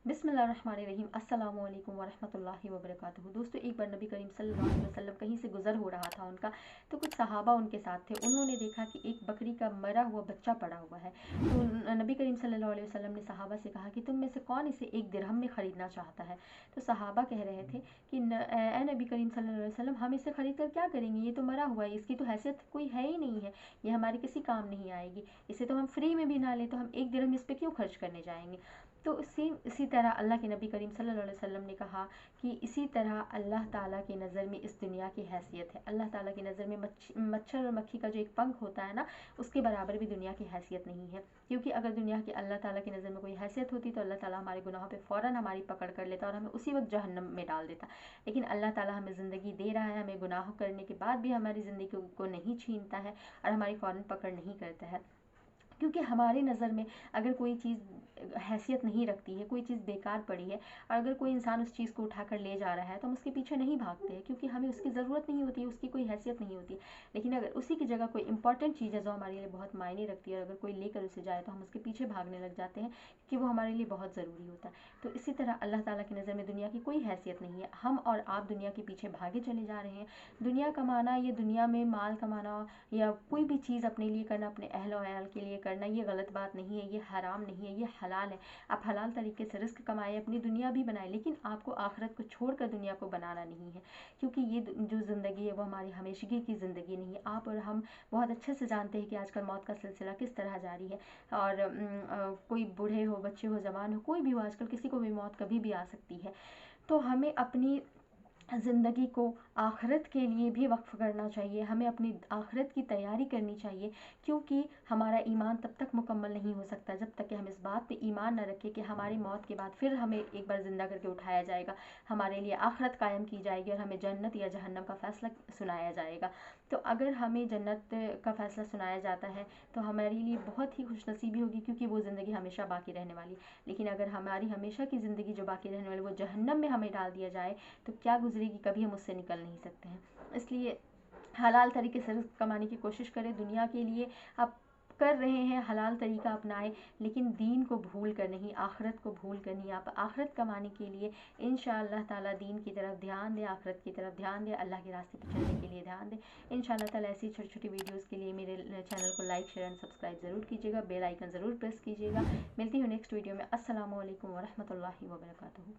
बिस्मिल्लाहिर्रहमानिर्रहीम। अस्सलामु अलैकुम वरहमतुल्लाहि वबरकातुहू। दोस्तों, एक बार नबी करीम सल्लल्लाहु अलैहि वसल्लम कहीं से गुजर हो रहा था उनका, तो कुछ सहाबा उनके साथ थे। उन्होंने देखा कि एक बकरी का मरा हुआ बच्चा पड़ा हुआ है। तो नबी करीम सल्लल्लाहु अलैहि वसल्लम ने सहाबा से कहा कि तुम में से कौन इसे एक दिरहम में ख़रीदना चाहता है। तो सहाबा कह रहे थे कि ए नबी करीम सल्लल्लाहु अलैहि वसल्लम, हम इसे ख़रीद कर क्या करेंगे, ये तो मरा हुआ है, इसकी तो हैसियत कोई है ही नहीं है, ये हमारे किसी काम नहीं आएगी, इसे तो हम फ्री में भी ना लें तो हम एक दिरहम इस पर क्यों खर्च करने जाएंगे। तो इसी तरह अल्लाह के नबी करीम सल्लल्लाहु अलैहि वसल्लम ने कहा कि इसी तरह अल्लाह ताला की नज़र में इस दुनिया की हैसियत है। अल्लाह ताला की नज़र में मच्छर और मक्खी का जो एक पंख होता है ना, उसके बराबर भी दुनिया की हैसियत नहीं है। क्योंकि अगर दुनिया की अल्लाह ताला की नज़र में कोई हैसियत होती तो अल्लाह ताला हमारे गुनाहों पे फ़ौरन हमारी पकड़ कर लेता और हमें उसी वक्त जहन्नम में डाल देता। लेकिन अल्लाह ताला हमें ज़िंदगी दे रहा है, हमें गुनाह करने के बाद भी हमारी ज़िंदगी को नहीं छीनता है और हमारी फ़ौरन पकड़ नहीं करता है। क्योंकि हमारी नज़र में अगर कोई चीज़ हैसियत नहीं रखती है, कोई चीज़ बेकार पड़ी है और अगर कोई इंसान उस चीज़ को उठाकर ले जा रहा है तो हम उसके पीछे नहीं भागते हैं, क्योंकि हमें उसकी ज़रूरत नहीं होती है, उसकी कोई हैसियत नहीं होती है। लेकिन अगर उसी की जगह कोई इंपॉर्टेंट चीज़ है जो हमारे लिए बहुत मायने रखती है और अगर कोई लेकर उसे जाए तो हम उसके पीछे भागने लग जाते हैं, क्योंकि वो हमारे लिए बहुत ज़रूरी होता है। तो इसी तरह अल्लाह ताला की नज़र में दुनिया की कोई हैसियत नहीं है। हम और आप दुनिया के पीछे भागे चले जा रहे हैं। दुनिया कमाना, ये दुनिया में माल कमाना या कोई भी चीज़ अपने लिए करना, अपने अहल और अयाल के लिए करना, ये गलत बात नहीं है, ये हराम नहीं है, ये हलाल है। आप हलाल तरीके से रिस्क कमाएं, अपनी दुनिया भी बनाएं, लेकिन आपको आखिरत को छोड़कर दुनिया को बनाना नहीं है। क्योंकि ये जो ज़िंदगी है वो हमारी हमेशगी की ज़िंदगी नहीं है। आप और हम बहुत अच्छे से जानते हैं कि आजकल मौत का सिलसिला किस तरह जारी है और कोई बूढ़े हो, बच्चे हो, जवान हो, कोई भी हो, आजकल किसी को भी मौत कभी भी आ सकती है। तो हमें अपनी ज़िंदगी को आखिरत के लिए भी वक्फ़ करना चाहिए, हमें अपनी आखिरत की तैयारी करनी चाहिए। क्योंकि हमारा ईमान तब तक मुकम्मल नहीं हो सकता जब तक कि हम इस बात पे ईमान न रखें कि हमारी मौत के बाद फिर हमें एक बार ज़िंदा करके उठाया जाएगा, हमारे लिए आखिरत कायम की जाएगी और हमें जन्नत या जहन्नम का फ़ैसला सुनाया जाएगा। तो अगर हमें जन्नत का फ़ैसला सुनाया जाता है तो हमारे लिए बहुत ही खुशनसीबी होगी, क्योंकि वो ज़िंदगी हमेशा बाकी रहने वाली। लेकिन अगर हमारी हमेशा की ज़िंदगी जो बाकी रहने वाली वो जहन्नम में हमें डाल दिया जाए तो क्या गुजरेगी, कभी हम उससे निकल नहीं सकते हैं। इसलिए हलाल तरीके से रिस्क कमाने की कोशिश करें। दुनिया के लिए आप कर रहे हैं, हलाल तरीका अपनाएं, लेकिन दीन को भूल कर नहीं, आखिरत को भूल कर नहीं। आप आखिरत कमाने के लिए इंशाअल्लाह ताला दीन की तरफ ध्यान दें, आखिरत की तरफ ध्यान दें, अल्लाह के रास्ते पर चलने के लिए ध्यान दें। इंशाअल्लाह ताला ऐसी छोटी छोटी वीडियोज़ के लिए मेरे चैनल को लाइक, शेयर एंड सब्सक्राइब ज़रूर कीजिएगा, बेल आइकन ज़रूर प्रेस कीजिएगा। मिलती हूँ नेक्स्ट वीडियो में। अस्सलामु अलैकुम वरहमतुल्लाहि वबरकातुहू।